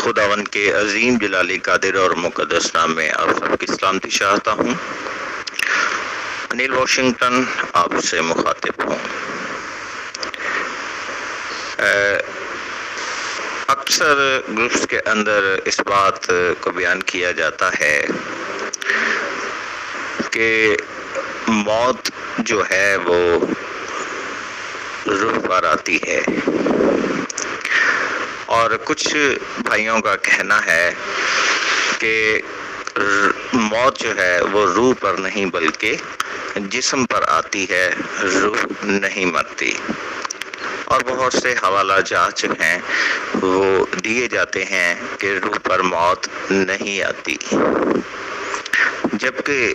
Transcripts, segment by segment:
خداوند کے عظیم جلالی قادر اور مقدس نام میں آپ سب کی سلامتی چاہتا ہوں۔ انیل واشنگٹن آپ سے مخاطب ہوں۔ اکثر گروپس کے اندر اس بات کو بیان کیا جاتا ہے کہ موت جو ہے وہ روح پر آتی ہے، اور کچھ بھائیوں کا کہنا ہے کہ موت جو ہے وہ روح پر نہیں بلکہ جسم پر آتی ہے، روح نہیں مرتی۔ اور بہت سے حوالہ جات جو ہیں وہ دیے جاتے ہیں کہ روح پر موت نہیں آتی، جبکہ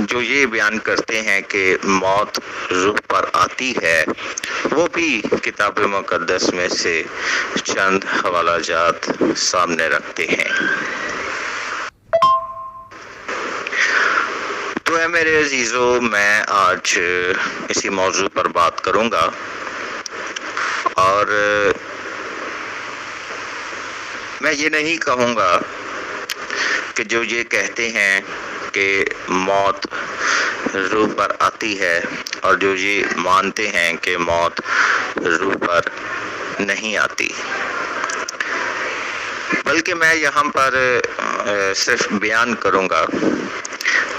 جو یہ بیان کرتے ہیں کہ موت روح پر آتی ہے وہ بھی کتاب مقدس میں سے چند حوالہ جات سامنے رکھتے ہیں۔ تو اے میرے عزیزو، میں آج اسی موضوع پر بات کروں گا، اور میں یہ نہیں کہوں گا کہ جو یہ کہتے ہیں کہ موت روح پر آتی ہے اور جو یہ مانتے ہیں کہ موت روح پر نہیں آتی، بلکہ میں یہاں پر صرف بیان کروں گا۔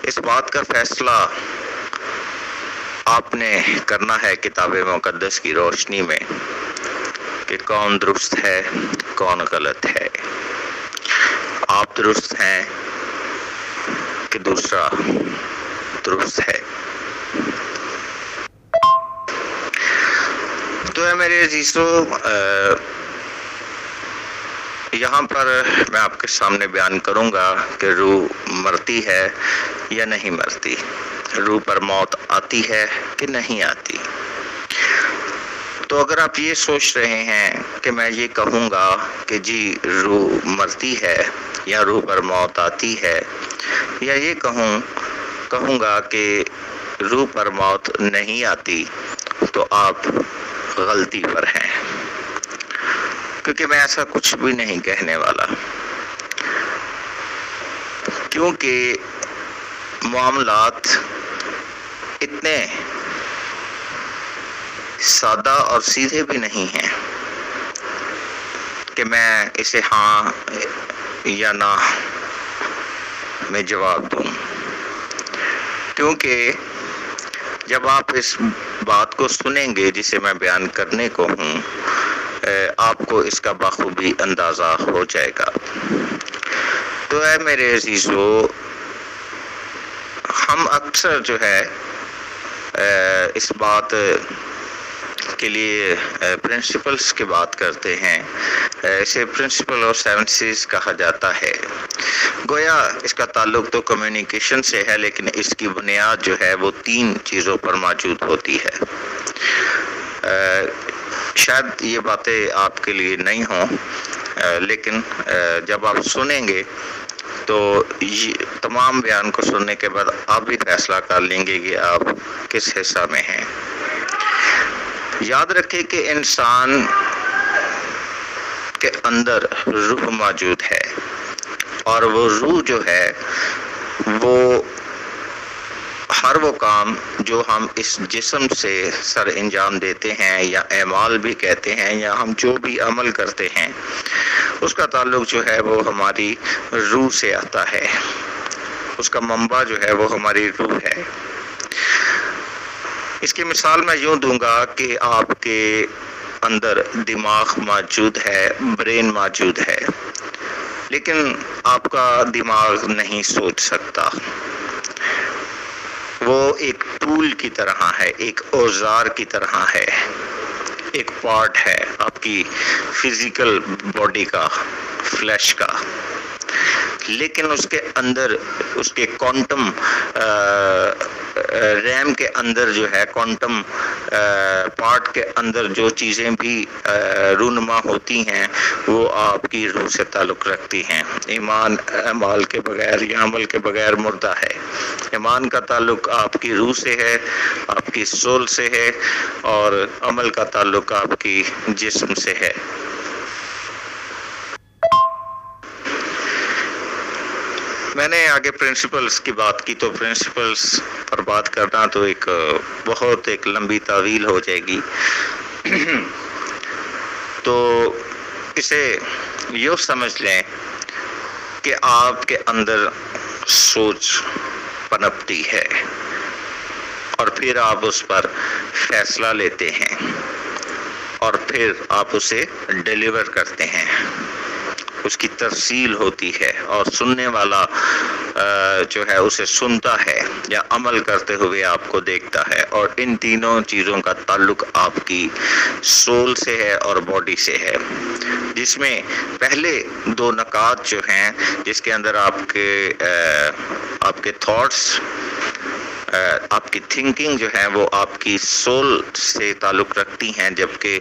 اس بات کا فیصلہ آپ نے کرنا ہے کتاب مقدس کی روشنی میں کہ کون درست ہے کون غلط ہے، آپ درست ہیں کہ دوسرا درست ہے۔ تو اے میرے عزیزو، یہاں پر میں آپ کے سامنے بیان کروں گا کہ روح مرتی ہے یا نہیں مرتی، روح پر موت آتی ہے کہ نہیں آتی۔ تو اگر آپ یہ سوچ رہے ہیں کہ میں یہ کہوں گا کہ جی روح مرتی ہے یا روح پر موت آتی ہے، یا یہ کہوں گا کہ روح پر موت نہیں آتی، تو آپ غلطی پر ہیں، کیونکہ میں ایسا کچھ بھی نہیں کہنے والا، کیونکہ معاملات اتنے سادہ اور سیدھے بھی نہیں ہیں کہ میں اسے ہاں یا نہ میں جواب دوں، کیونکہ جب آپ اس بات کو سنیں گے جسے میں بیان کرنے کو ہوں، آپ کو اس کا بخوبی اندازہ ہو جائے گا۔ تو اے میرے عزیزو، ہم اکثر جو ہے اس بات کے لیے پرنسپلز کی بات کرتے ہیں، اسے پرنسپل آف 7 C's کہا جاتا ہے۔ گویا اس کا تعلق تو کمیونیکیشن سے ہے، لیکن اس کی بنیاد جو ہے وہ 3 چیزوں پر موجود ہوتی ہے۔ شاید یہ باتیں آپ کے لیے نہیں ہوں، لیکن جب آپ سنیں گے تو تمام بیان کو سننے کے بعد آپ بھی فیصلہ کر لیں گے کہ آپ کس حصہ میں ہیں۔ یاد رکھیں کہ انسان کے اندر روح موجود ہے، اور وہ روح جو ہے وہ ہر وہ کام جو ہم اس جسم سے سر انجام دیتے ہیں، یا اعمال بھی کہتے ہیں، یا ہم جو بھی عمل کرتے ہیں، اس کا تعلق جو ہے وہ ہماری روح سے آتا ہے، اس کا منبع جو ہے وہ ہماری روح ہے۔ اس کی مثال میں یوں دوں گا کہ آپ کے اندر دماغ موجود ہے، برین موجود ہے، لیکن آپ کا دماغ نہیں سوچ سکتا۔ وہ ایک ٹول کی طرح ہے، ایک اوزار کی طرح ہے، ایک پارٹ ہے آپ کی فزیکل باڈی کا، فلیش کا، لیکن اس کے اندر، اس کے کوانٹم ریم کے اندر جو ہے، کوانٹم پارٹ کے اندر جو چیزیں بھی رونما ہوتی ہیں وہ آپ کی روح سے تعلق رکھتی ہیں۔ ایمان اعمال کے بغیر یا عمل کے بغیر مردہ ہے۔ ایمان کا تعلق آپ کی روح سے ہے، آپ کی سول سے ہے، اور عمل کا تعلق آپ کی جسم سے ہے۔ میں نے آگے پرنسپلز کی بات کی، تو پرنسپلز پر بات کرنا تو بہت ایک لمبی طویل ہو جائے گی. تو اسے یوں سمجھ لیں کہ آپ کے اندر سوچ پنپتی ہے اور پھر آپ اس پر فیصلہ لیتے ہیں اور پھر آپ اسے ڈیلیور کرتے ہیں. اس کی تفصیل ہوتی ہے اور سننے والا جو ہے اسے سنتا ہے یا عمل کرتے ہوئے آپ کو دیکھتا ہے. اور ان تینوں چیزوں کا تعلق آپ کی سول سے ہے اور باڈی سے ہے، جس میں پہلے دو نکات جو ہیں جس کے اندر آپ کے تھاٹس، آپ کی تھنکنگ جو ہے وہ آپ کی سول سے تعلق رکھتی ہیں، جبکہ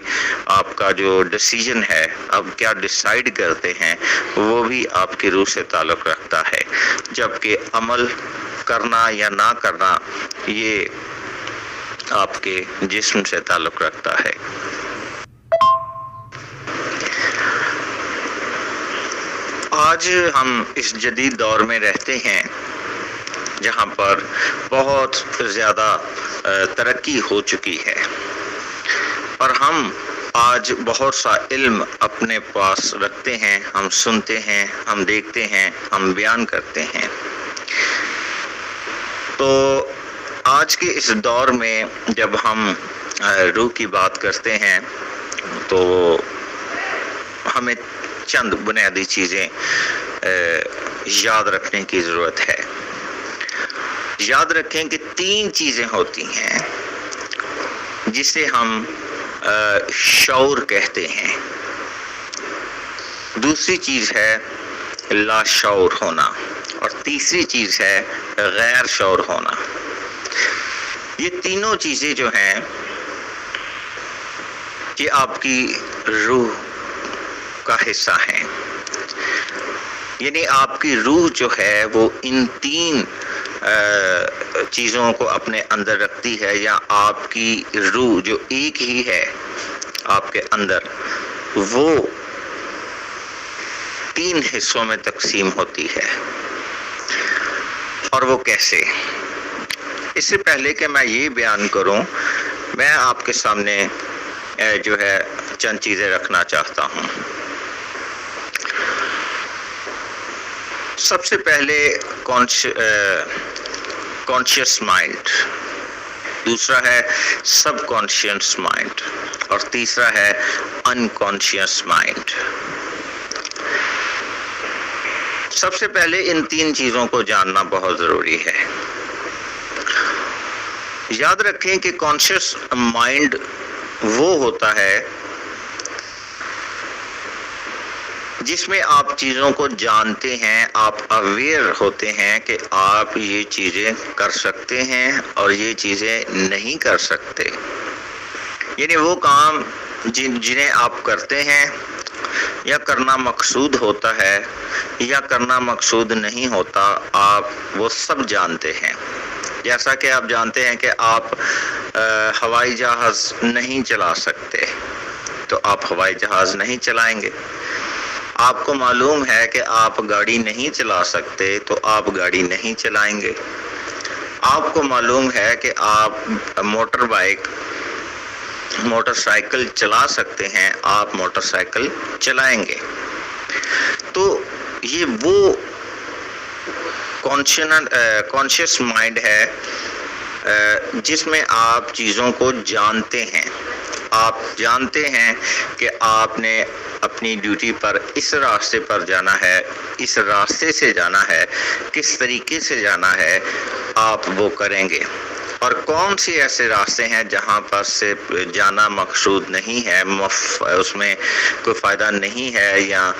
آپ کا جو ڈیسیجن ہے، آپ کیا ڈیسائیڈ کرتے ہیں، وہ بھی آپ کی روح سے تعلق رکھتا ہے. جبکہ عمل کرنا یا نہ کرنا یہ آپ کے جسم سے تعلق رکھتا ہے. آج ہم اس جدید دور میں رہتے ہیں جہاں پر بہت زیادہ ترقی ہو چکی ہے اور ہم آج بہت سا علم اپنے پاس رکھتے ہیں، ہم سنتے ہیں، ہم دیکھتے ہیں، ہم بیان کرتے ہیں. تو آج کے اس دور میں جب ہم روح کی بات کرتے ہیں تو ہمیں چند بنیادی چیزیں یاد رکھنے کی ضرورت ہے. یاد رکھیں کہ 3 چیزیں ہوتی ہیں جسے ہم شعور کہتے ہیں. دوسری چیز ہے لاشعور ہونا اور تیسری چیز ہے غیر شعور ہونا. یہ تینوں چیزیں جو ہیں یہ آپ کی روح کا حصہ ہیں. یعنی آپ کی روح جو ہے وہ ان 3 چیزوں کو اپنے اندر رکھتی ہے، یا آپ کی روح جو ایک ہی ہے آپ کے اندر وہ 3 حصوں میں تقسیم ہوتی ہے. اور وہ کیسے؟ اس سے پہلے کہ میں یہ بیان کروں، میں آپ کے سامنے جو ہے چند چیزیں رکھنا چاہتا ہوں. سب سے پہلے کانشیس مائنڈ، دوسرا ہے سب کانشیس مائنڈ اور تیسرا ہے انکانشیس مائنڈ. سب سے پہلے ان 3 چیزوں کو جاننا بہت ضروری ہے. یاد رکھیں کہ کانشیس مائنڈ وہ ہوتا ہے جس میں آپ چیزوں کو جانتے ہیں، آپ اویئر ہوتے ہیں کہ آپ یہ چیزیں کر سکتے ہیں اور یہ چیزیں نہیں کر سکتے. یعنی وہ کام جنہیں آپ کرتے ہیں یا کرنا مقصود ہوتا ہے یا کرنا مقصود نہیں ہوتا، آپ وہ سب جانتے ہیں. جیسا کہ آپ جانتے ہیں کہ آپ ہوائی جہاز نہیں چلا سکتے تو آپ ہوائی جہاز نہیں چلائیں گے. آپ کو معلوم ہے کہ آپ گاڑی نہیں چلا سکتے تو آپ گاڑی نہیں چلائیں گے. آپ کو معلوم ہے کہ آپ موٹر سائیکل چلا سکتے ہیں، آپ موٹر سائیکل چلائیں گے. تو یہ وہ کانشیس مائنڈ ہے جس میں آپ چیزوں کو جانتے ہیں. آپ جانتے ہیں کہ آپ نے اپنی ڈیوٹی پر اس راستے پر جانا ہے، اس راستے سے جانا ہے، کس طریقے سے جانا ہے، آپ وہ کریں گے. اور کون سے ایسے راستے ہیں جہاں پر سے جانا مقصود نہیں ہے، اس میں کوئی فائدہ نہیں ہے، یا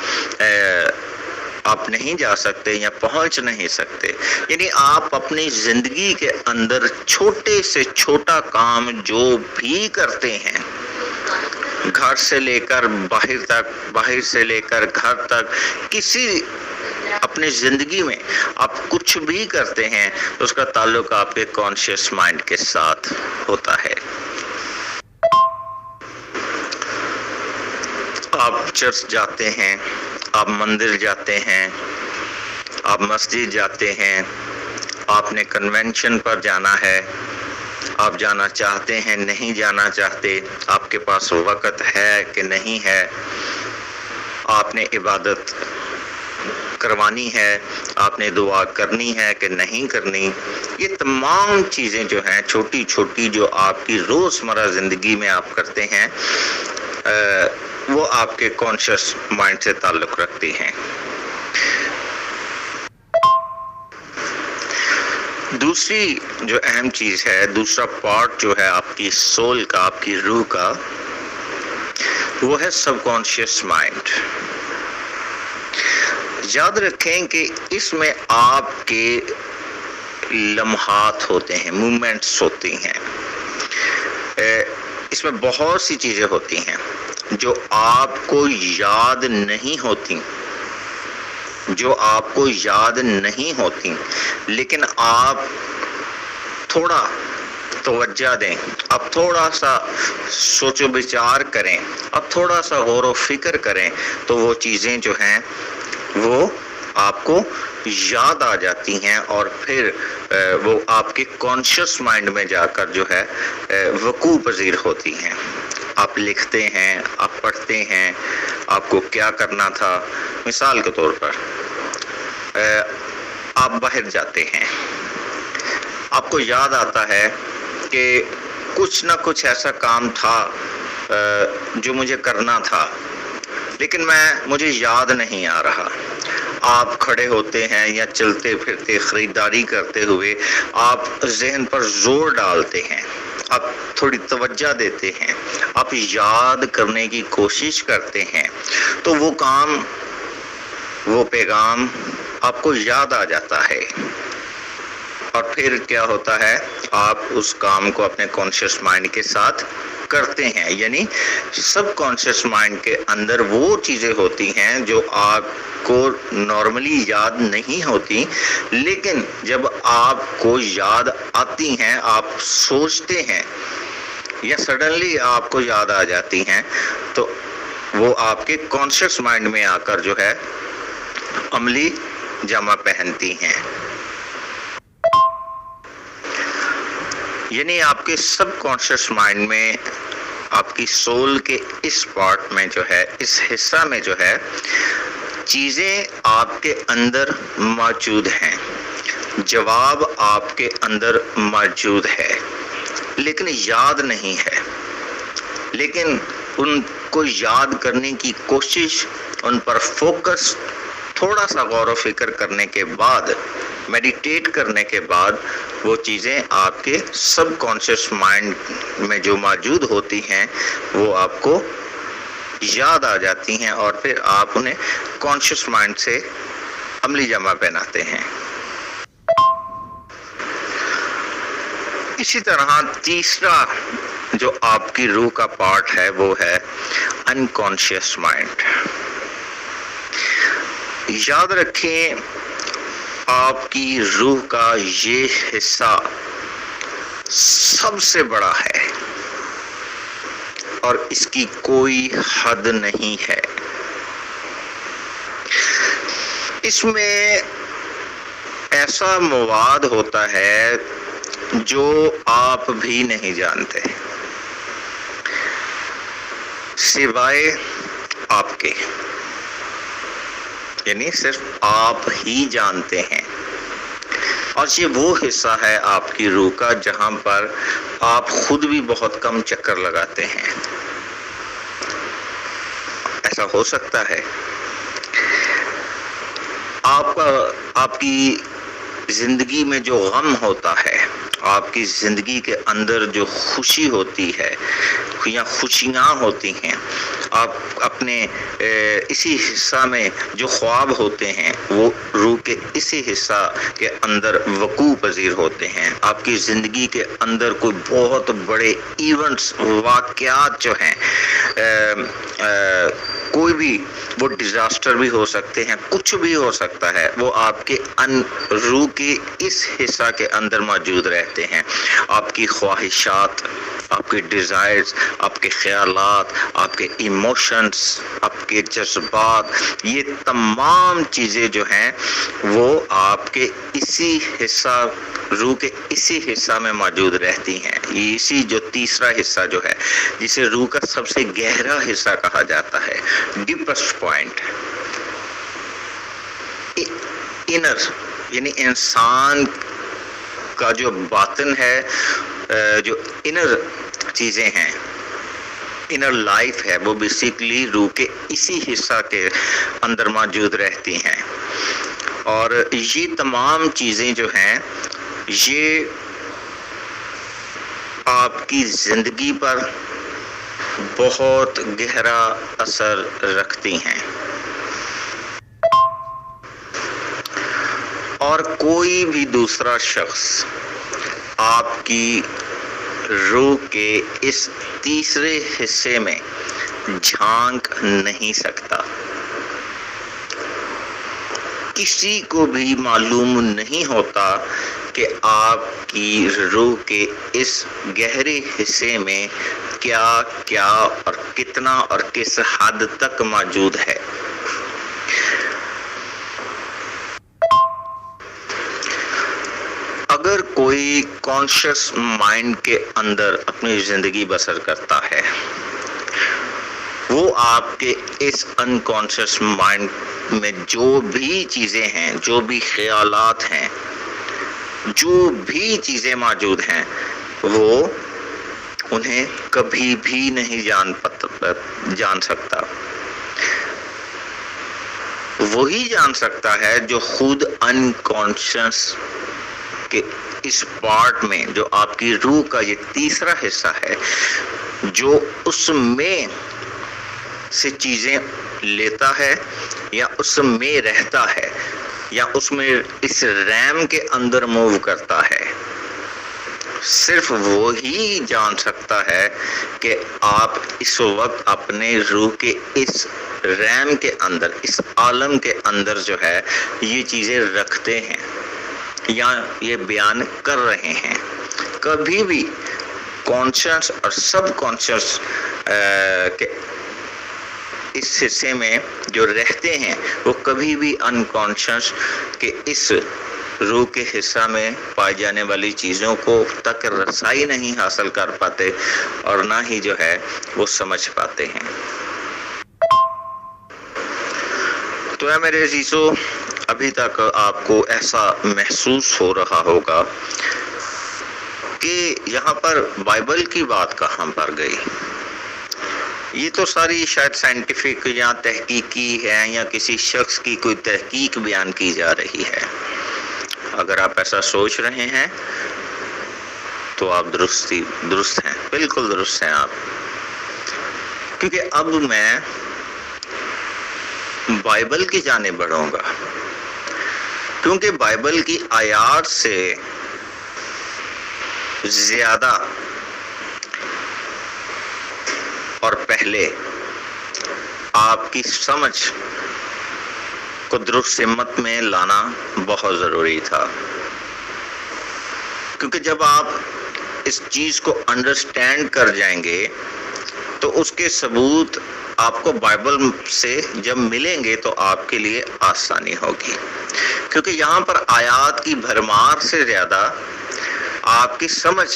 آپ نہیں جا سکتے یا پہنچ نہیں سکتے. یعنی آپ اپنی زندگی کے اندر چھوٹے سے چھوٹا کام جو بھی کرتے ہیں، گھر سے لے کر باہر تک، باہر سے لے کر گھر تک، اپنی زندگی میں آپ کچھ بھی کرتے ہیں تو اس کا تعلق آپ کے کانشیس مائنڈ کے ساتھ ہوتا ہے. آپ چرچ جاتے ہیں، آپ مندر جاتے ہیں، آپ مسجد جاتے ہیں، آپ نے کنونشن پر جانا ہے، آپ جانا چاہتے ہیں نہیں جانا چاہتے، آپ کے پاس وقت ہے کہ نہیں ہے، آپ نے عبادت کروانی ہے، آپ نے دعا کرنی ہے کہ نہیں کرنی، یہ تمام چیزیں جو ہیں چھوٹی چھوٹی جو آپ کی روزمرہ زندگی میں آپ کرتے ہیں وہ آپ کے کانشیس مائنڈ سے تعلق رکھتی ہیں۔ دوسری جو اہم چیز ہے، دوسرا پارٹ جو ہے آپ کی سول کا، آپ کی روح کا، وہ ہے سب کانشیس مائنڈ۔ یاد رکھیں کہ اس میں آپ کے لمحات ہوتے ہیں، مومنٹس ہوتی ہیں، اس میں بہت سی چیزیں ہوتی ہیں جو آپ کو یاد نہیں ہوتی، جو آپ کو یاد نہیں ہوتی، لیکن آپ تھوڑا توجہ دیں، اب تھوڑا سا سوچ و بچار کریں، اب تھوڑا سا غور و فکر کریں تو وہ چیزیں جو ہیں وہ آپ کو یاد آ جاتی ہیں، اور پھر وہ آپ کے کانشیس مائنڈ میں جا کر جو ہے وقوع پذیر ہوتی ہیں۔ آپ لکھتے ہیں، آپ پڑھتے ہیں، آپ کو کیا کرنا تھا، مثال کے طور پر آپ باہر جاتے ہیں، آپ کو یاد آتا ہے کہ کچھ نہ کچھ ایسا کام تھا جو مجھے کرنا تھا، لیکن مجھے یاد نہیں آ رہا۔ آپ کھڑے ہوتے ہیں یا چلتے پھرتے خریداری کرتے ہوئے آپ ذہن پر زور ڈالتے ہیں، آپ تھوڑی توجہ دیتے ہیں، آپ یاد کرنے کی کوشش کرتے ہیں، تو وہ کام، وہ پیغام آپ کو یاد آ جاتا ہے، اور پھر کیا ہوتا ہے، آپ اس کام کو اپنے کانشیس مائنڈ کے ساتھ کرتے ہیں، یعنی سب کانشیس مائنڈ کے اندر وہ چیزیں ہوتی ہیں جو آپ کو نارملی یاد نہیں ہوتی، لیکن جب آپ کو یاد آتی ہیں، آپ سوچتے ہیں یا سڈنلی آپ کو یاد آ جاتی ہیں، تو وہ آپ کے کانشیس مائنڈ میں آ کر جو ہے عملی جامہ پہنتی ہیں۔ یعنی آپ کے سب کانشیس مائنڈ میں، آپ کی سول کے اس پارٹ میں جو ہے، اس حصہ میں جو ہے، چیزیں آپ کے اندر موجود ہیں، جواب آپ کے اندر موجود ہے، لیکن یاد نہیں ہے، لیکن ان کو یاد کرنے کی کوشش، ان پر فوکس، تھوڑا سا غور و فکر کرنے کے بعد، میڈیٹیٹ کرنے کے بعد، وہ چیزیں آپ کے سب کانشیس مائنڈ میں جو موجود ہوتی ہیں وہ آپ کو یاد آ جاتی ہیں، اور پھر آپ انہیں کانشیس مائنڈ سے عملی جامہ پہناتے ہیں۔ اسی طرح تیسرا جو آپ کی روح کا پارٹ ہے وہ ہے انکانشیس مائنڈ۔ یاد رکھیں، آپ کی روح کا یہ حصہ سب سے بڑا ہے اور اس کی کوئی حد نہیں ہے۔ اس میں ایسا مواد ہوتا ہے جو آپ بھی نہیں جانتے، سوائے آپ کے، یعنی صرف آپ ہی جانتے ہیں، اور یہ وہ حصہ ہے آپ کی روح کا جہاں پر آپ خود بھی بہت کم چکر لگاتے ہیں۔ ایسا ہو سکتا ہے آپ کی زندگی میں جو غم ہوتا ہے، آپ کی زندگی کے اندر جو خوشی ہوتی ہے یا خوشیاں ہوتی ہیں، آپ اپنے اسی حصہ میں جو خواب ہوتے ہیں وہ روح کے اسی حصہ کے اندر وقوع پذیر ہوتے ہیں۔ آپ کی زندگی کے اندر کوئی بہت بڑے ایونٹس، واقعات جو ہیں، کوئی بھی وہ ڈیزاسٹر بھی ہو سکتے ہیں، کچھ بھی ہو سکتا ہے، وہ آپ کے روح کے اس حصہ کے اندر موجود رہتے ہیں۔ آپ کی خواہشات، آپ کے ڈیزائرز، آپ کے خیالات، آپ کے ایموشنز، آپ کے جذبات، یہ تمام چیزیں جو ہیں وہ آپ کے اسی حصہ، روح کے اسی حصہ میں موجود رہتی ہیں. یہ اسی جو تیسرا حصہ جو ہے، جسے روح کا سب سے گہرا حصہ کہا جاتا ہے، ڈیپسٹ پوائنٹ، انر، یعنی انسان کا جو باطن ہے، جو انر چیزیں ہیں، انر لائف ہے، وہ بیسیکلی روح کے اسی حصہ کے اندر موجود رہتی ہیں. اور یہ تمام چیزیں جو ہیں یہ آپ کی زندگی پر بہت گہرا اثر رکھتی ہیں. اور کوئی بھی دوسرا شخص آپ کی روح کے اس تیسرے حصے میں جھانک نہیں سکتا. کسی کو بھی معلوم نہیں ہوتا کہ آپ کی روح کے اس گہرے حصے میں کیا کیا اور کتنا اور کس حد تک موجود ہے. اگر کوئی کانشیس مائنڈ کے اندر اپنی زندگی بسر کرتا ہے، وہ آپ کے اس انکانشیس مائنڈ میں جو بھی چیزیں ہیں، جو بھی خیالات ہیں، جو بھی چیزیں موجود ہیں، وہ انہیں کبھی بھی نہیں جان سکتا. وہی جان سکتا ہے جو خود انکانشیس کہ اس پارٹ میں، جو آپ کی روح کا یہ تیسرا حصہ ہے، جو اس میں سے چیزیں لیتا ہے یا اس میں رہتا ہے یا اس میں اس ریم کے اندر موو کرتا ہے. صرف وہی جان سکتا ہے کہ آپ اس وقت اپنے روح کے اس ریم کے اندر، اس عالم کے اندر جو ہے یہ چیزیں رکھتے ہیں یا یہ بیان کر رہے ہیں. کبھی بھی کانشیس اور سب کانشیس کے اس حصے میں جو رہتے ہیں، وہ کبھی بھی انکانشیس کے اس روح کے حصہ میں پائی جانے والی چیزوں کو تک رسائی نہیں حاصل کر پاتے اور نہ ہی جو ہے وہ سمجھ پاتے ہیں. تو اے میرے عزیزو، ابھی تک آپ کو ایسا محسوس ہو رہا ہوگا کہ یہاں پر بائبل کی بات کہاں پر گئی. یہ تو ساری شاید سائنٹیفک یا تحقیقی ہے یا کسی شخص کی کوئی تحقیق بیان کی جا رہی ہے. اگر آپ ایسا سوچ رہے ہیں تو آپ درست ہیں، بالکل درست ہیں آپ. کیونکہ اب میں بائبل کی جانب بڑھوں گا، کیونکہ بائبل کی آیات سے زیادہ اور پہلے آپ کی سمجھ کو درست سمت میں لانا بہت ضروری تھا. کیونکہ جب آپ اس چیز کو انڈرسٹینڈ کر جائیں گے تو اس کے ثبوت آپ کو بائبل سے جب ملیں گے تو آپ کے لیے آسانی ہوگی. کیونکہ یہاں پر آیات کی بھرمار سے زیادہ آپ کی سمجھ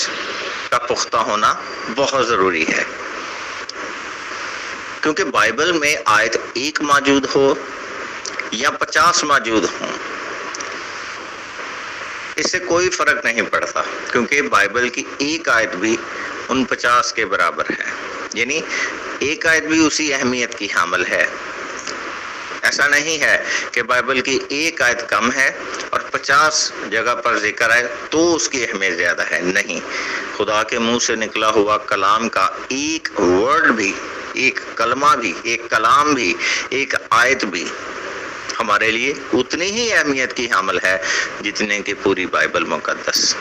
کا پختہ ہونا بہت ضروری ہے. کیونکہ بائبل میں آیت 1 موجود ہو یا 50 موجود ہوں، اس سے کوئی فرق نہیں پڑتا، کیونکہ بائبل کی ایک آیت بھی ان 50 کے برابر ہے. یعنی ایک آیت بھی اسی اہمیت کی حامل ہے. ایسا نہیں ہے کہ بائبل کی ایک آیت کم ہے اور 50 جگہ پر ذکر ہے تو اس کی اہمیت زیادہ ہے. نہیں، خدا کے منہ سے نکلا ہوا کلام کا ایک ورڈ بھی، ایک کلمہ بھی، ایک کلام بھی، ایک آیت بھی ہمارے لیے اتنی ہی اہمیت کی حامل ہے جتنے کہ پوری بائبل مقدس.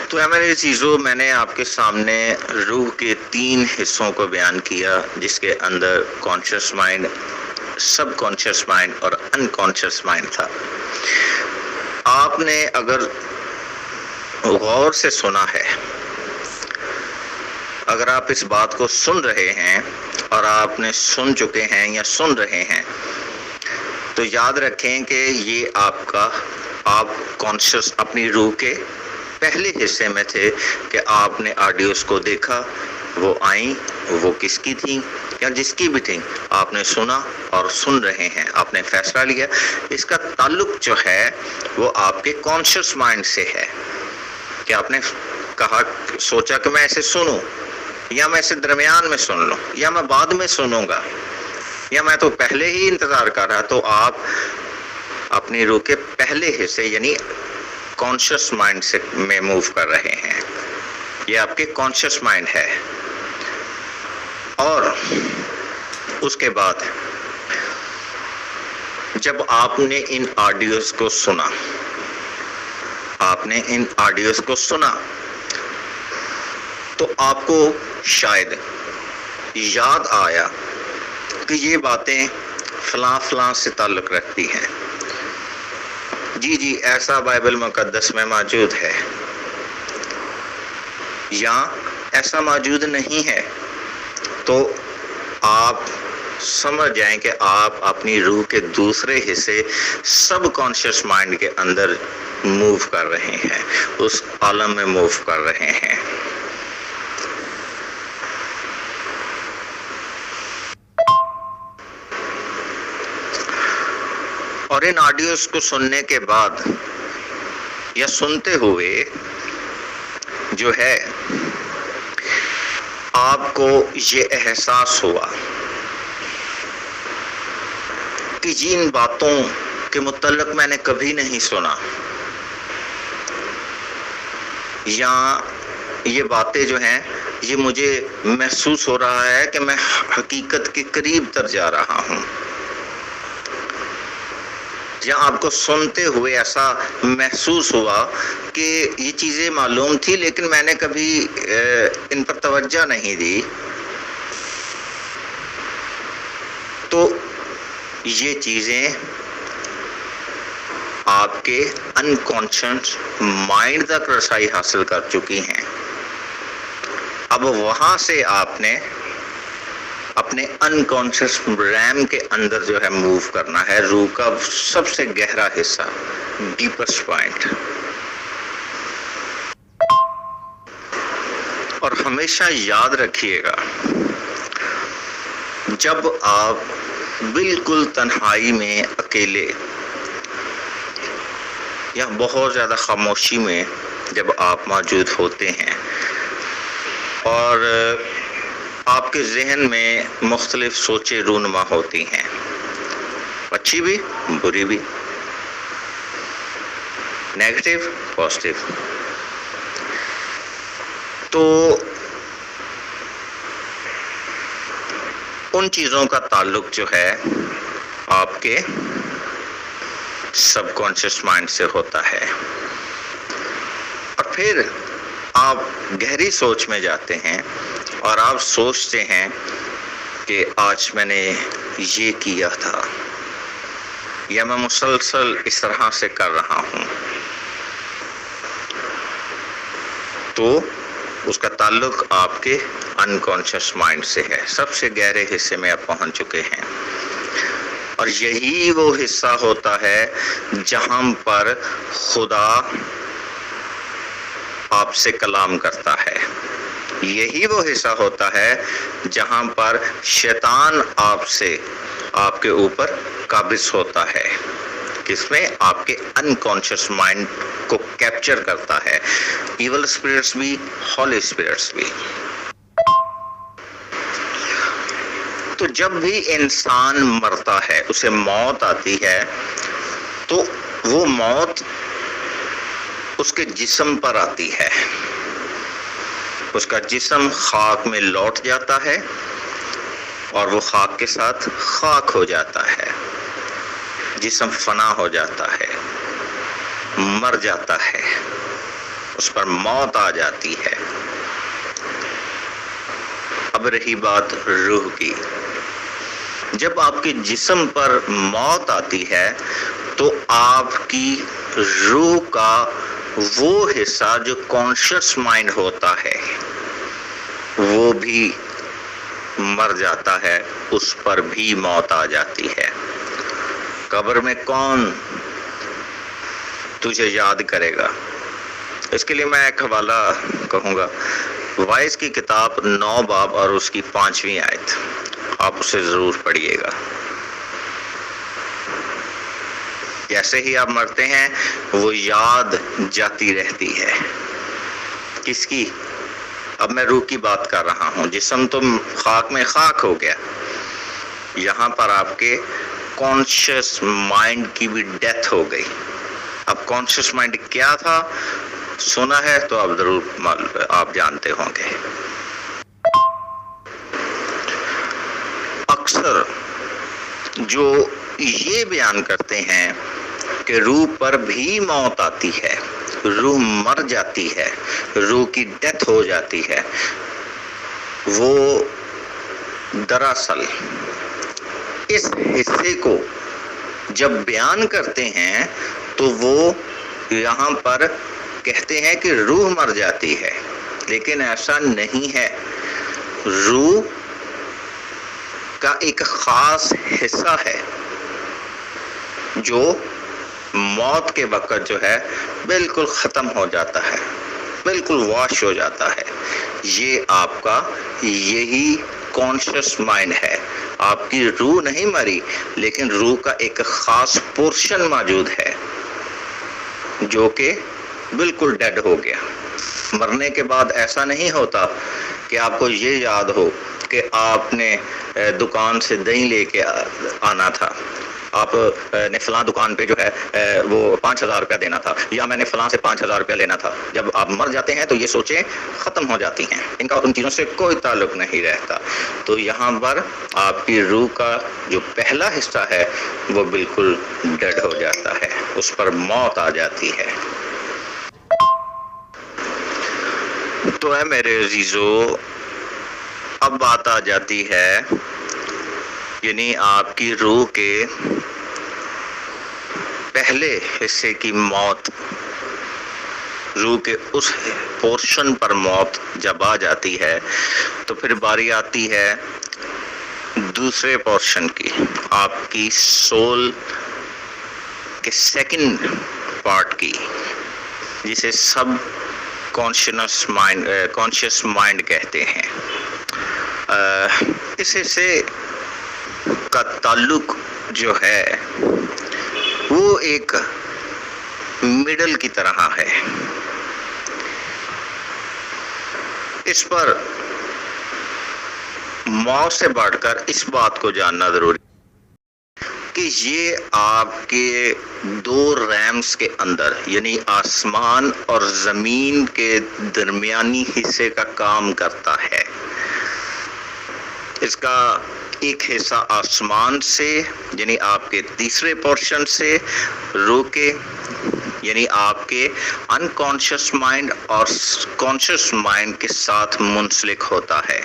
تو اے میرے عزیزو، میں نے آپ کے سامنے روح کے 3 حصوں کو بیان کیا، جس کے اندر کانشیس مائنڈ، سب کانشیس مائنڈ اور ان کانشیس مائنڈ تھا. آپ نے اگر غور سے سنا ہے، اگر آپ اس بات کو سن رہے ہیں اور آپ نے سن چکے ہیں یا سن رہے ہیں، تو یاد رکھیں کہ یہ آپ کانشیس اپنی روح کے پہلے حصے میں تھے کہ آپ نے آڈیوز کو دیکھا، وہ آئیں، وہ کس کی تھیں یا جس کی بھی تھیں، آپ نے سنا اور سن رہے ہیں، آپ نے فیصلہ لیا۔ اس کا تعلق جو ہے وہ آپ کے کانشیس مائنڈ سے ہے کہ آپ نے کہا، سوچا کہ میں ایسے سنوں، یا میں اسے درمیان میں سن لوں، یا میں بعد میں سنوں گا، یا میں تو پہلے ہی انتظار کر رہا۔ تو آپ اپنی روح کے پہلے حصے یعنی کانشیس مائنڈ سے میں موو کر رہے ہیں، یہ آپ کے کانشیس مائنڈ ہے۔ اور اس کے بعد جب آپ نے ان آڈیوز کو سنا، تو آپ کو شاید یاد آیا کہ یہ باتیں فلاں فلاں سے تعلق رکھتی ہیں، جی ایسا بائبل مقدس میں موجود ہے، یا ایسا موجود نہیں ہے۔ تو آپ سمجھ جائیں کہ آپ اپنی روح کے دوسرے حصے سب کانشیس مائنڈ کے اندر موو کر رہے ہیں، اس عالم میں موو کر رہے ہیں۔ اور ان آڈیوز کو سننے کے بعد یا سنتے ہوئے جو ہے آپ کو یہ احساس ہوا کہ جن باتوں کے متعلق میں نے کبھی نہیں سنا، یا یہ باتیں جو ہیں یہ مجھے محسوس ہو رہا ہے کہ میں حقیقت کے قریب تر جا رہا ہوں، یا آپ کو سنتے ہوئے ایسا محسوس ہوا کہ یہ چیزیں معلوم تھی لیکن میں نے کبھی ان پر توجہ نہیں دی، تو یہ چیزیں آپ کے انکانشیس مائنڈ تک رسائی حاصل کر چکی ہیں۔ اب وہاں سے آپ نے اپنے انکانشیس ریم کے اندر جو ہے موو کرنا ہے، روح کا سب سے گہرا حصہ، ڈیپسٹ پوائنٹ۔ اور ہمیشہ یاد رکھیے گا، جب آپ بالکل تنہائی میں اکیلے یا بہت زیادہ خاموشی میں جب آپ موجود ہوتے ہیں اور آپ کے ذہن میں مختلف سوچیں رونما ہوتی ہیں، اچھی بھی بری بھی، نیگیٹو پازیٹیو، تو ان چیزوں کا تعلق جو ہے آپ کے سب کانشیس مائنڈ سے ہوتا ہے، اور پھر آپ گہری سوچ میں جاتے ہیں اور آپ سوچتے ہیں کہ آج میں نے یہ کیا تھا، یا میں مسلسل اس طرح سے کر رہا ہوں، تو اس کا تعلق آپ کے انکانشیس مائنڈ سے ہے، سب سے گہرے حصے میں آپ پہنچ چکے ہیں، اور یہی وہ حصہ ہوتا ہے جہاں پر خدا آپ سے کلام کرتا ہے، یہی وہ حصہ ہوتا ہے جہاں پر شیطان آپ کے اوپر قابض ہوتا ہے، کس میں؟ آپ کے انکانشیس مائنڈ کو کیپچر کرتا ہے، ایول اسپرٹس بھی، ہولی اسپرٹس بھی۔ تو جب بھی انسان مرتا ہے، اسے موت آتی ہے، تو وہ موت اس کے جسم پر آتی ہے، اس کا جسم خاک میں لوٹ جاتا ہے اور وہ خاک کے ساتھ خاک ہو جاتا ہے، جسم فنا ہو جاتا ہے، مر جاتا ہے، اس پر موت آ جاتی ہے۔ اب رہی بات روح کی، جب آپ کے جسم پر موت آتی ہے تو آپ کی روح کا وہ حصہ جو کانشیس مائنڈ ہوتا ہے وہ بھی مر جاتا ہے، اس پر بھی موت آ جاتی ہے۔ قبر میں کون تجھے یاد کرے گا؟ اس کے لیے میں ایک حوالہ کہوں گا، وائس کی کتاب 9 باب اور اس کی 5ویں آیت، آپ اسے ضرور پڑھیے گا۔ جیسے ہی آپ مرتے ہیں وہ یاد جاتی رہتی ہے۔ کس کی؟ اب میں روح کی بات کر رہا ہوں، جسم تو خاک میں خاک ہو گیا، یہاں پر آپ کے کانشیس مائنڈ کی بھی ڈیتھ ہو گئی۔ اب کانشیس مائنڈ کیا تھا سنا ہے تو آپ ضرور آپ جانتے ہوں گے۔ اکثر جو یہ بیان کرتے ہیں کہ روح پر بھی موت آتی ہے، روح مر جاتی ہے، روح کی ڈیتھ ہو جاتی ہے، وہ دراصل اس حصے کو جب بیان کرتے ہیں تو وہ یہاں پر کہتے ہیں کہ روح مر جاتی ہے، لیکن ایسا نہیں ہے۔ روح کا ایک خاص حصہ ہے جو موت کے وقت جو ہے بالکل ختم ہو جاتا ہے، بالکل واش ہو جاتا ہے۔ یہ آپ کا یہی کانشیس مائنڈ ہے۔ آپ کی روح نہیں مری، لیکن روح کا ایک خاص پورشن موجود ہے جو کہ بالکل ڈیڈ ہو گیا۔ مرنے کے بعد ایسا نہیں ہوتا کہ آپ کو یہ یاد ہو کہ آپ نے دکان سے دہی لے کے آنا تھا، آپ نے فلاں دکان پہ جو ہے وہ 5,000 روپیہ دینا تھا، یا میں نے فلاں سے 5,000 روپیہ لینا تھا۔ جب آپ مر جاتے ہیں تو یہ سوچیں ختم ہو جاتی ہیں، ان کا ان چیزوں سے کوئی تعلق نہیں رہتا۔ تو یہاں پر آپ کی روح کا جو پہلا حصہ ہے وہ بالکل ڈیڈ ہو جاتا ہے، اس پر موت آ جاتی ہے۔ تو اے میرے عزیزو، اب بات آ جاتی ہے یعنی آپ کی روح کے پہلے حصے کی موت، روح کے اس پورشن پر موت جب آ جاتی ہے تو پھر باری آتی ہے دوسرے پورشن کی، آپ کی سول کے سیکنڈ پارٹ کی، جسے سب کانشیس مائنڈ کہتے ہیں۔ اس حصے کا تعلق جو ہے وہ ایک مڈل کی طرح ہے۔ اس پر موت سے بڑھ کر اس بات کو جاننا ضروری کہ یہ آپ کے 2 ریمز کے اندر یعنی آسمان اور زمین کے درمیانی حصے کا کام کرتا ہے۔ اس کا ایک حصہ آسمان سے یعنی آپ کے تیسرے پورشن سے روح کے یعنی آپ کے انکانشیس مائنڈ اور کانشیس مائنڈ کے ساتھ منسلک ہوتا ہے۔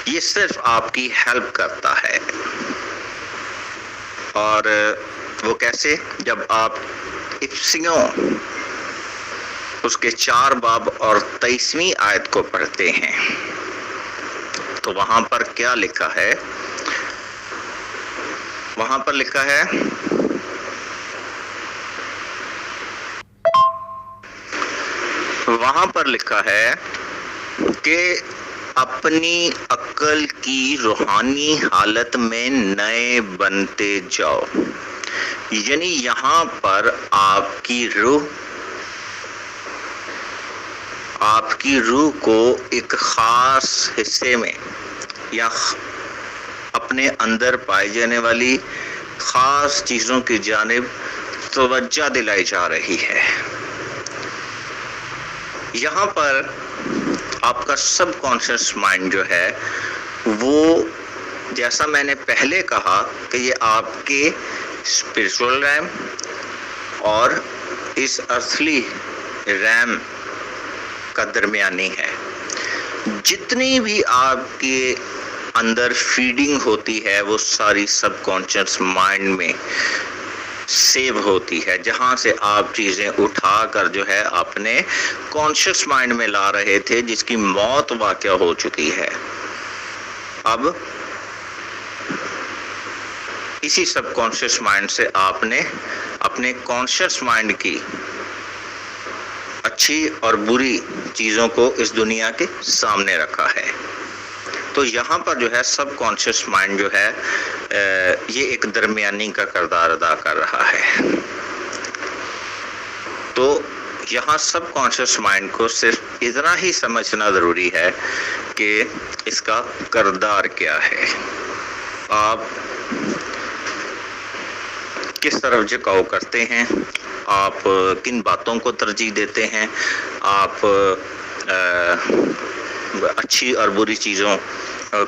یہ صرف آپ کی ہیلپ کرتا ہے۔ اور وہ کیسے؟ جب آپ افسیوں اس کے 4 باب اور 23ویں آیت کو پڑھتے ہیں تو وہاں پر کیا لکھا ہے؟ وہاں پر لکھا ہے کہ اپنی عقل کی روحانی حالت میں نئے بنتے جاؤ۔ یعنی یہاں پر آپ کی روح کو ایک خاص حصے میں یا اپنے اندر پائی جانے والی خاص چیزوں کی جانب توجہ دلائی جا رہی ہے۔ یہاں پر آپ کا سب کانشیس مائنڈ جو ہے وہ، جیسا میں نے پہلے کہا کہ یہ آپ کے اسپرچول ریم اور اس ارتھلی ریم کا درمیانی ہے۔ جتنی بھی آپ کے اندر فیڈنگ ہوتی ہے وہ ساری سب کانشیس مائنڈ میں سیو ہوتی ہے، جہاں سے آپ چیزیں اٹھا کر جو ہے اپنے کانشیس مائنڈ میں لا رہے تھے، جس کی موت واقع ہو چکی ہے۔ اب اسی سب کانشیس مائنڈ سے آپ نے اپنے کانشیس مائنڈ کی اچھی اور بری چیزوں کو اس دنیا کے سامنے رکھا ہے۔ تو یہاں پر جو ہے سب کانشیس مائنڈ جو ہے یہ ایک درمیانی کا کردار ادا کر رہا ہے۔ تو یہاں سب کانشیس مائنڈ کو صرف اتنا ہی سمجھنا ضروری ہے کہ اس کا کردار کیا ہے، آپ کس طرف جھکاؤ کرتے ہیں، آپ کن باتوں کو ترجیح دیتے ہیں، آپ اچھی اور بری چیزوں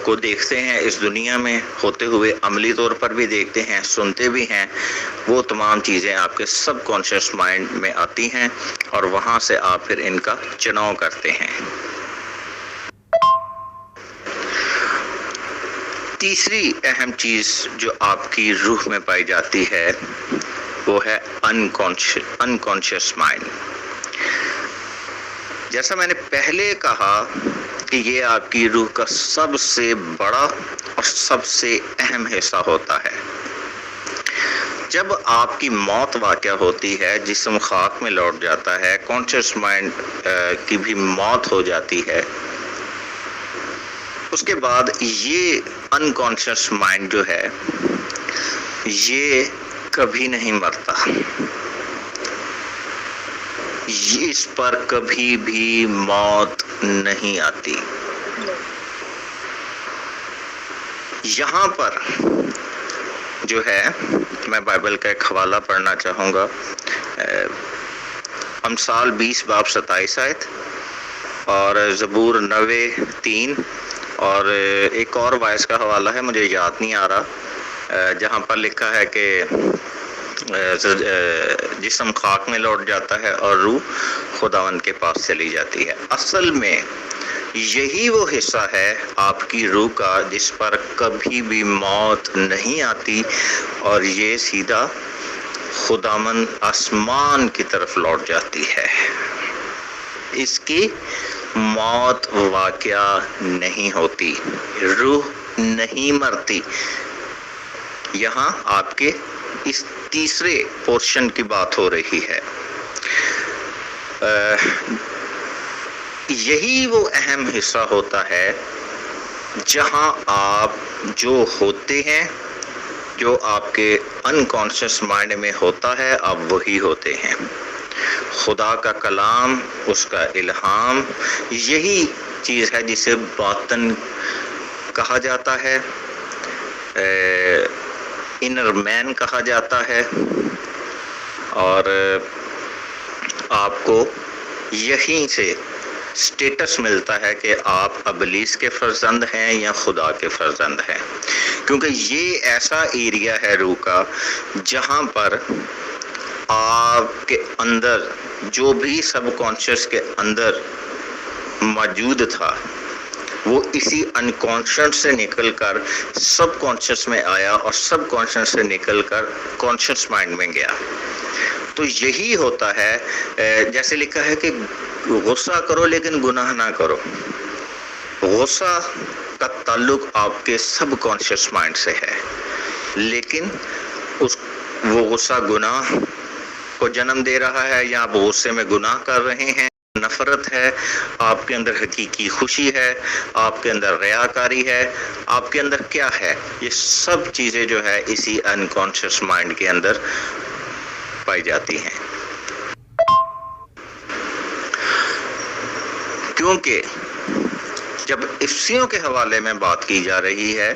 کو دیکھتے ہیں اس دنیا میں ہوتے ہوئے، عملی طور پر بھی دیکھتے ہیں، سنتے بھی ہیں، وہ تمام چیزیں آپ کے سب کانشیس مائنڈ میں آتی ہیں اور وہاں سے آپ پھر ان کا چناؤ کرتے ہیں۔ تیسری اہم چیز جو آپ کی روح میں پائی جاتی ہے وہ ہے انکانشیس مائنڈ۔ جیسا میں نے پہلے کہا کہ یہ آپ کی روح کا سب سے بڑا اور سب سے اہم حصہ ہوتا ہے۔ جب آپ کی موت واقع ہوتی ہے، جسم خاک میں لوٹ جاتا ہے، کانشیس مائنڈ کی بھی موت ہو جاتی ہے، اس کے بعد یہ انکانشیس مائنڈ جو ہے یہ کبھی نہیں مرتا، اس پر کبھی بھی موت نہیں آتی۔ یہاں پر جو ہے میں بائبل کا ایک حوالہ پڑھنا چاہوں گا، امثال 20 باب 27 آیت اور زبور 90:3 اور ایک اور وائس کا حوالہ ہے، مجھے یاد نہیں آ رہا، جہاں پر لکھا ہے کہ جسم خاک میں لوٹ جاتا ہے اور روح خداوند کے پاس چلی جاتی ہے۔ اصل میں یہی وہ حصہ ہے آپ کی روح کا جس پر کبھی بھی موت نہیں آتی اور یہ سیدھا خداوند آسمان کی طرف لوٹ جاتی ہے، اس کی موت واقع نہیں ہوتی، روح نہیں مرتی۔ یہاں آپ کے اس تیسرے پورشن کی بات ہو رہی ہے۔ یہی وہ اہم حصہ ہوتا ہے جہاں آپ جو ہوتے ہیں، جو آپ کے انکانشیس مائنڈ میں ہوتا ہے، آپ وہی ہوتے ہیں۔ خدا کا کلام، اس کا الہام، یہی چیز ہے جسے باطن کہا جاتا ہے، انر مین کہا جاتا ہے، اور آپ کو یہیں سے سٹیٹس ملتا ہے کہ آپ ابلیس کے فرزند ہیں یا خدا کے فرزند ہیں، کیونکہ یہ ایسا ایریا ہے روح کا جہاں پر آپ کے اندر جو بھی سب کانشیس کے اندر موجود تھا وہ اسی انکانشیس سے نکل کر سب کانشیس میں آیا اور سب کانشیس سے نکل کر کانشیس مائنڈ میں گیا۔ تو یہی ہوتا ہے، جیسے لکھا ہے کہ غصہ کرو لیکن گناہ نہ کرو۔ غصہ کا تعلق آپ کے سب کانشیس مائنڈ سے ہے، لیکن وہ غصہ گناہ کو جنم دے رہا ہے یا آپ غصے میں گناہ کر رہے ہیں، نفرت ہے، آپ کے اندر حقیقی خوشی ہے، آپ کے اندر ریاکاری ہے، آپ کے اندر کیا ہے، یہ سب چیزیں جو ہے اسی انکانشیس مائنڈ کے اندر پائی جاتی ہیں۔ کیونکہ جب افسیوں کے حوالے میں بات کی جا رہی ہے،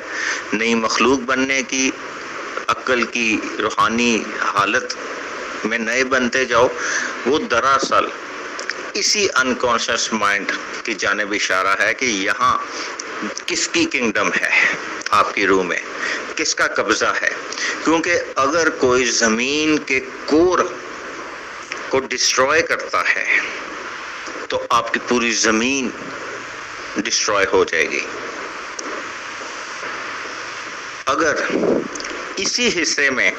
نئی مخلوق بننے کی، عقل کی روحانی حالت میں نئے بنتے جاؤ، وہ دراصل اسی انکانشیس مائنڈ کی جانب اشارہ ہے کہ یہاں کس کی کنگڈم ہے، آپ کی روح میں کس کا قبضہ ہے۔ کیونکہ اگر کوئی زمین کے کور کو ڈسٹروائے کرتا ہے تو آپ کی پوری زمین ڈسٹروائے ہو جائے گی۔ اگر اسی حصے میں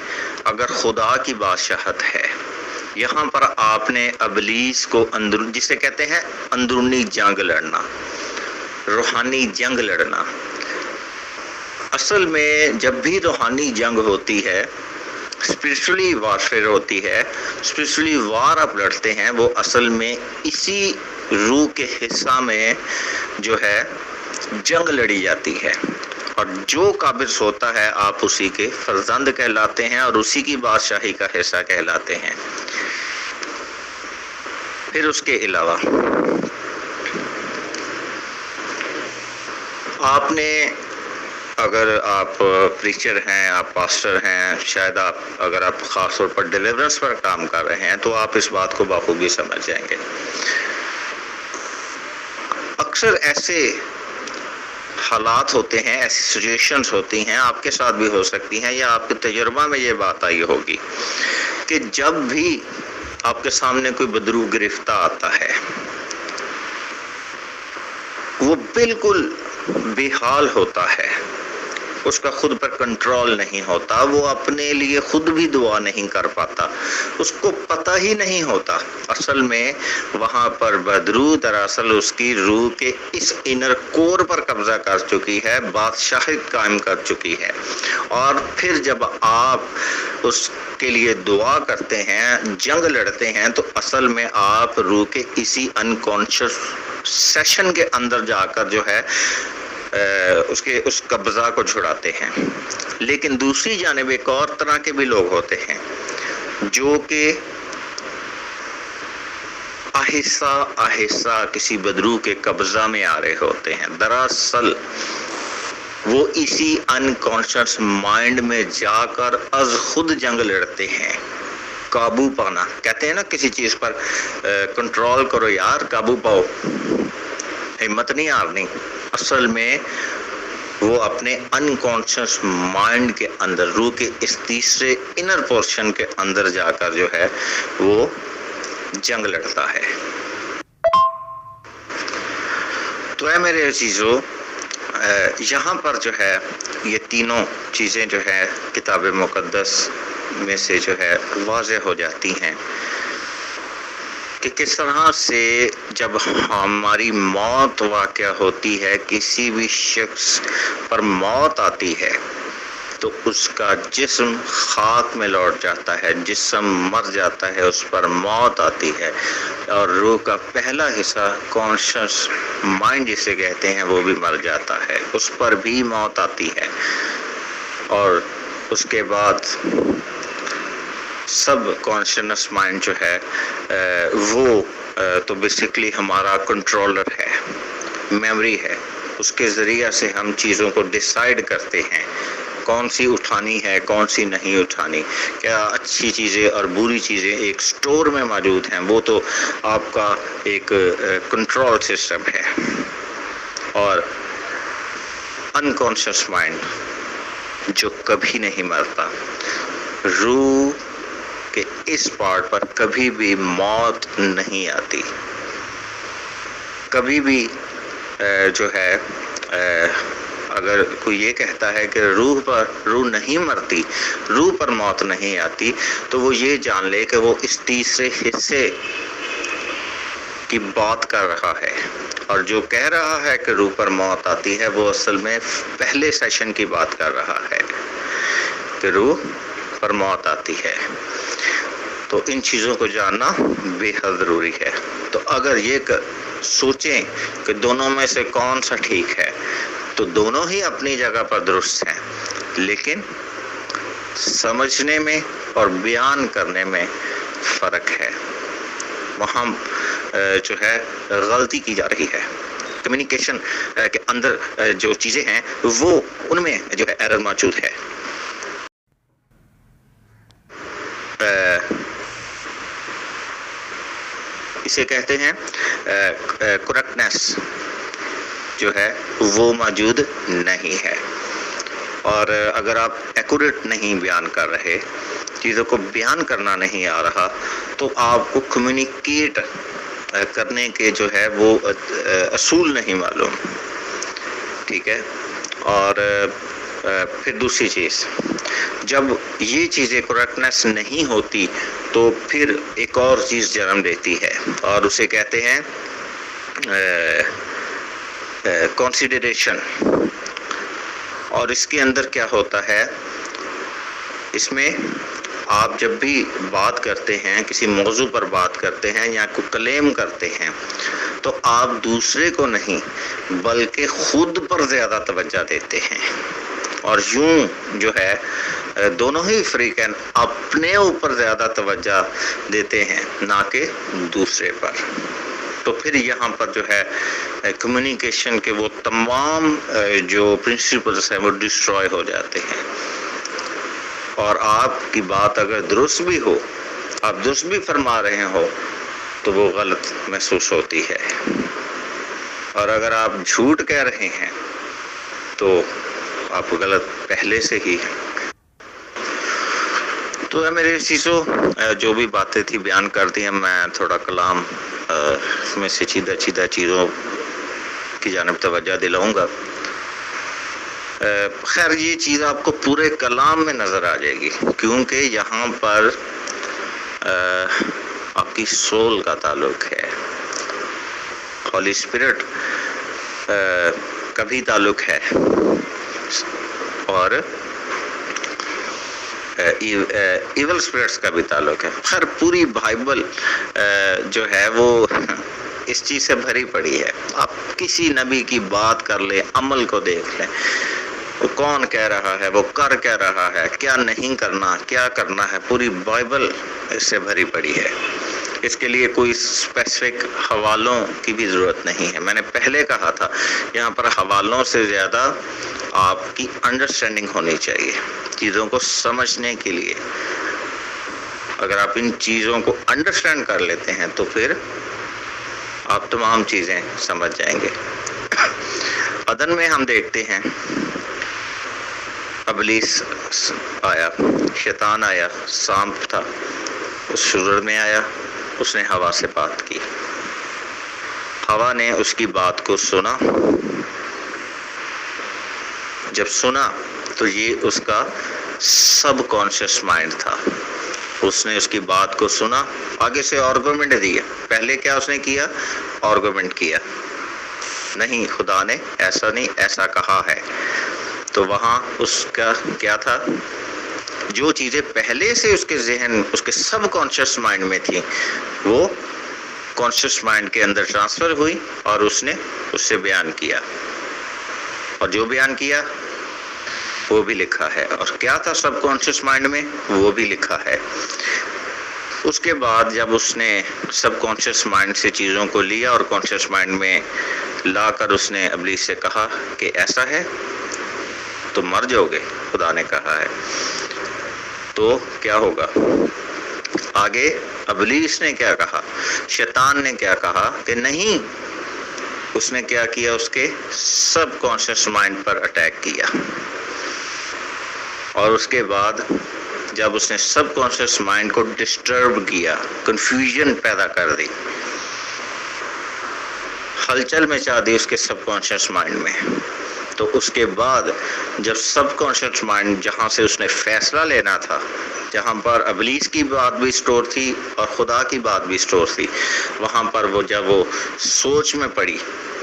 اگر خدا کی بادشاہت ہے، یہاں پر آپ نے ابلیس کو جسے کہتے ہیں اندرونی جنگ لڑنا، روحانی جنگ لڑنا. اصل میں جب بھی روحانی جنگ ہوتی ہے، اسپرچولی وارفیئر ہوتی ہے، اسپرچولی وار آپ لڑتے ہیں، وہ اصل میں اسی روح کے حصہ میں جو ہے جنگ لڑی جاتی ہے. اور جو قابض ہوتا ہے آپ اسی کے فرزند کہلاتے ہیں اور اسی کی بادشاہی کا حصہ کہلاتے ہیں. پھر اس کے علاوہ آپ نے، اگر آپ پریچر ہیں، آپ پاسٹر ہیں، شاید اگر آپ خاص طور پر ڈیلیورنس پر کام کر رہے ہیں تو آپ اس بات کو بخوبی سمجھ جائیں گے. اکثر ایسے حالات ہوتے ہیں، ایسی سچویشنز ہوتی ہیں، آپ کے ساتھ بھی ہو سکتی ہیں یا آپ کے تجربہ میں یہ بات آئی ہوگی کہ جب بھی آپ کے سامنے کوئی بدرو گرفتہ آتا ہے، وہ بالکل بے حال ہوتا ہے، اس کا خود پر کنٹرول نہیں ہوتا، وہ اپنے لیے خود بھی دعا نہیں کر پاتا، اس کو پتہ ہی نہیں ہوتا اصل میں وہاں پر بدرو دراصل اس کی روح کے اس انر کور پر قبضہ کر چکی ہے، بادشاہت قائم کر چکی ہے. اور پھر جب آپ اس کے لیے دعا کرتے ہیں، جنگ لڑتے ہیں، تو اصل میں آپ روح کے اسی انکانشس سیشن کے اندر جا کر جو ہے اس قبضہ کو چھڑاتے ہیں. لیکن دوسری جانب ایک اور طرح کے بھی لوگ ہوتے ہیں جو کہ آہستہ آہستہ کسی بدرو کے قبضہ میں آ رہے ہوتے ہیں. دراصل وہ اسی انکانشس مائنڈ میں جا کر از خود جنگ لڑتے ہیں. قابو پانا کہتے ہیں نا، کسی چیز پر کنٹرول کرو یار، قابو پاؤ، ہمت نہیں ہارنی. اصل میں وہ اپنے انکانشس مائنڈ کے اندر، روح کے اس تیسرے انر پورشن کے اندر جا کر جو ہے وہ جنگ لڑتا ہے. تو اے میرے عزیزو، یہاں پر جو ہے یہ تینوں چیزیں جو ہے کتاب مقدس میں سے جو ہے واضح ہو جاتی ہیں کہ کس طرح سے جب ہماری موت واقع ہوتی ہے، کسی بھی شخص پر موت آتی ہے تو اس کا جسم خاک میں لوٹ جاتا ہے، جسم مر جاتا ہے، اس پر موت آتی ہے، اور روح کا پہلا حصہ کانشس مائنڈ جسے کہتے ہیں وہ بھی مر جاتا ہے، اس پر بھی موت آتی ہے. اور اس کے بعد سب کانشنس مائنڈ جو ہے وہ تو بیسیکلی ہمارا کنٹرولر ہے، میموری ہے، اس کے ذریعہ سے ہم چیزوں کو ڈیسائیڈ کرتے ہیں کون سی اٹھانی ہے، کون سی نہیں اٹھانی، کیا اچھی چیزیں اور بری چیزیں ایک سٹور میں موجود ہیں، وہ تو آپ کا ایک کنٹرول سسٹم ہے. اور انکانشس مائنڈ جو کبھی نہیں مرتا، روح کہ اس پارٹ پر کبھی بھی موت نہیں آتی. کبھی بھی جو ہے اگر کوئی یہ کہتا ہے کہ روح نہیں مرتی، روح پر موت نہیں آتی، تو وہ یہ جان لے کہ وہ اس تیسرے حصے کی بات کر رہا ہے. اور جو کہہ رہا ہے کہ روح پر موت آتی ہے، وہ اصل میں پہلے سیشن کی بات کر رہا ہے کہ روح پر موت آتی ہے. تو ان چیزوں کو جاننا بے حد ضروری ہے. تو اگر یہ سوچیں کہ دونوں میں سے کون سا ٹھیک ہے، تو دونوں ہی اپنی جگہ پر درست ہیں، لیکن سمجھنے میں اور بیان کرنے میں فرق ہے. وہاں جو ہے غلطی کی جا رہی ہے. کمیونیکیشن کے اندر جو چیزیں ہیں وہ ان میں جو ہے ایرر موجود ہے. اسے کہتے ہیں کریکٹنیس جو ہے وہ موجود نہیں ہے. اور اگر آپ ایکوریٹ نہیں بیان کر رہے، چیزوں کو بیان کرنا نہیں آ رہا، تو آپ کو کمیونیکیٹ کرنے کے جو ہے وہ اصول نہیں معلوم. ٹھیک ہے. اور پھر دوسری چیز، جب یہ چیزیں کریکٹنیس نہیں ہوتی تو پھر ایک اور چیز جنم لیتی ہے اور اسے کہتے ہیں کنسیڈریشن. اور اس کے اندر کیا ہوتا ہے، اس میں آپ جب بھی بات کرتے ہیں، کسی موضوع پر بات کرتے ہیں یا کوئی کلیم کرتے ہیں، تو آپ دوسرے کو نہیں بلکہ خود پر زیادہ توجہ دیتے ہیں، اور یوں جو ہے دونوں ہی فریقین اپنے اوپر زیادہ توجہ دیتے ہیں نہ کہ دوسرے پر. تو پھر یہاں پر جو ہے کمیونیکیشن کے وہ تمام جو پرنسپلز ہیں وہ ڈسٹروائے ہو جاتے ہیں. اور آپ کی بات اگر درست بھی ہو، آپ درست بھی فرما رہے ہو، تو وہ غلط محسوس ہوتی ہے، اور اگر آپ جھوٹ کہہ رہے ہیں تو آپ غلط پہلے سے ہی. تو میرے چیزوں جو بھی باتیں تھی بیان کر دی ہیں، میں تھوڑا کلام میں سے چیدہ چیزوں کی جانب توجہ دلاؤں گا. خیر یہ چیز آپ کو پورے کلام میں نظر آ جائے گی، کیونکہ یہاں پر آپ کی سول کا تعلق ہے، ہولی اسپرٹ کا بھی تعلق ہے، اور ایول اسپرٹس کا بھی تعلق ہے. خیر پوری بائبل جو ہے وہ اس چیز سے بھری پڑی ہے. آپ کسی نبی کی بات کر لیں، عمل کو دیکھ لیں، وہ کون کہہ رہا ہے، وہ کر کہہ رہا ہے، کیا نہیں کرنا، کیا کرنا ہے، پوری بائبل اس سے بھری پڑی ہے. اس کے لیے کوئی اسپیسیفک حوالوں کی بھی ضرورت نہیں ہے. میں نے پہلے کہا تھا یہاں پر حوالوں سے زیادہ آپ کی انڈرسٹینڈنگ ہونی چاہیے چیزوں کو سمجھنے کے لیے. اگر آپ ان چیزوں کو انڈرسٹینڈ کر لیتے ہیں تو پھر آپ تمام چیزیں سمجھ جائیں گے. عدن میں ہم دیکھتے ہیں ابلیس آیا، شیطان آیا، سانپ تھا، اس شجر میں آیا، اس نے ہوا سے بات کی، ہوا نے اس کی بات کو سنا. جب سنا تو یہ اس کا سب کانشیس مائنڈ تھا، اس نے اس کی بات کو سنا، آگے سے آرگومنٹ دیا. پہلے کیا اس نے کیا؟ آرگومنٹ کیا، نہیں خدا نے ایسا نہیں، ایسا کہا ہے. تو وہاں اس کا کیا تھا؟ جو چیزیں پہلے سے اس کے ذہن، اس کے سب کانشیس مائنڈ میں تھی، وہ کانشیس مائنڈ کے اندر ٹرانسفر ہوئی اور اس نے اس سے بیان کیا، اور جو بیان کیا وہ بھی لکھا ہے. اور کیا تھا سب کانشیس مائنڈ میں؟ وہ بھی لکھا ہے. اس کے بعد جب اس نے سب کانشیس مائنڈ سے چیزوں کو لیا اور کانشیس مائنڈ میں لا کر اس نے ابلیس سے کہا کہ ایسا ہے تو مر جاؤ گے، خدا نے کہا ہے، تو کیا ہوگا؟ آگے ابلیس نے کیا کہا، شیطان نے کیا کہا کہ نہیں. اس نے کیا کیا؟ اس کے سب کانشیس مائنڈ پر اٹیک کیا، اور اس کے بعد جب اس نے سب کانشیس مائنڈ کو ڈسٹرب کیا، کنفیوژن پیدا کر دی، ہلچل مچا دی اس کے سب کانشیس مائنڈ میں، تو اس کے بعد جب سب کانشیس مائنڈ جہاں سے اس نے فیصلہ لینا تھا، جہاں پر ابلیس کی بات بھی سٹور تھی اور خدا کی بات بھی سٹور تھی، وہاں پر وہ جب وہ سوچ میں پڑی،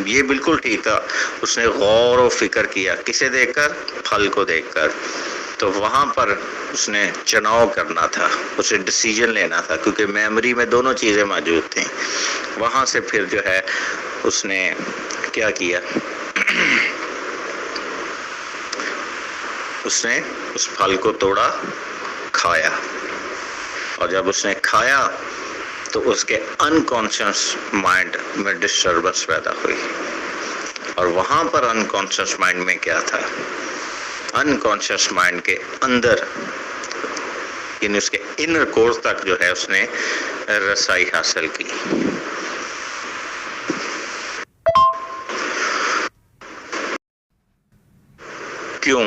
یہ بالکل ٹھیک تھا، اس نے غور و فکر کیا، کسے دیکھ کر؟ پھل کو دیکھ کر. تو وہاں پر اس نے چناؤ کرنا تھا، اسے ڈیسیجن لینا تھا، کیونکہ میموری میں دونوں چیزیں موجود تھیں. وہاں سے پھر جو ہے اس نے کیا کیا؟ اس نے اس پھل کو توڑا، کھایا، اور جب اس نے کھایا تو اس کے انکانشیس مائنڈ میں ڈسٹربنس پیدا ہوئی. اور وہاں پر انکانشیس مائنڈ میں کیا تھا؟ انکانشیس مائنڈ کے اندر، یعنی اس کے انر کور تک جو ہے اس نے رسائی حاصل کی. کیوں؟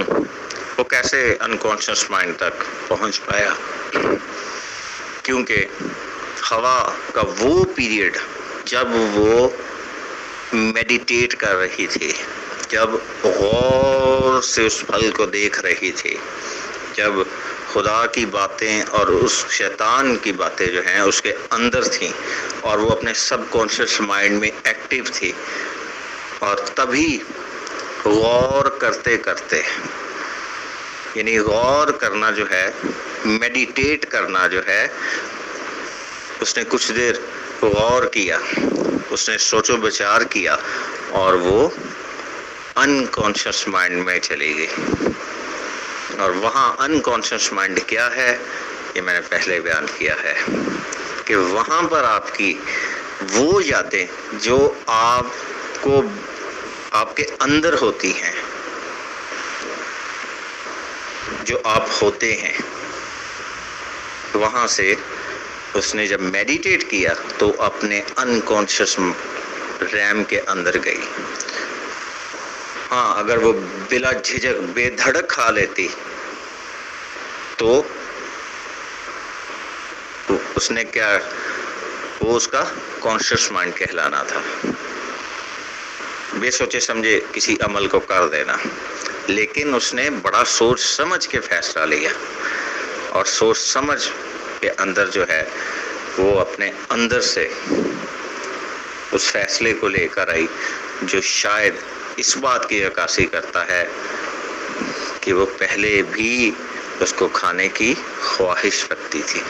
وہ کیسے انکانشیس مائنڈ تک پہنچ پایا؟ کیونکہ ہوا کا وہ پیریڈ جب وہ میڈیٹیٹ کر رہی تھی، جب غور سے اس پھل کو دیکھ رہی تھی، جب خدا کی باتیں اور اس شیطان کی باتیں جو ہیں اس کے اندر تھیں اور وہ اپنے سب کانشیس مائنڈ میں ایکٹیو تھی، اور تبھی غور کرتے کرتے، یعنی غور کرنا جو ہے، میڈیٹیٹ کرنا جو ہے، اس نے کچھ دیر غور کیا، اس نے سوچ و بچار کیا اور وہ انکانشیس مائنڈ میں چلی گئی۔ اور وہاں انکانشیس مائنڈ کیا ہے، یہ میں نے پہلے بیان کیا ہے کہ وہاں پر آپ کی وہ یادیں جو آپ کو آپ کے اندر ہوتی ہیں، جو آپ ہوتے ہیں، وہاں سے اس نے جب میڈیٹیٹ کیا تو اپنے انکانشیس ریم کے اندر گئی۔ ہاں، اگر وہ بلا جھجک بے دھڑک کھا لیتی تو اس نے کیا، وہ اس کا کانشیس مائنڈ کہلانا تھا، بے سوچے سمجھے کسی عمل کو کر دینا۔ لیکن اس نے بڑا سوچ سمجھ کے فیصلہ لیا، اور سوچ سمجھ کے اندر جو ہے وہ اپنے اندر سے اس فیصلے کو لے کر آئی جو شاید اس بات کی عکاسی کرتا ہے کہ وہ پہلے بھی اس کو کھانے کی خواہش رکھتی تھی۔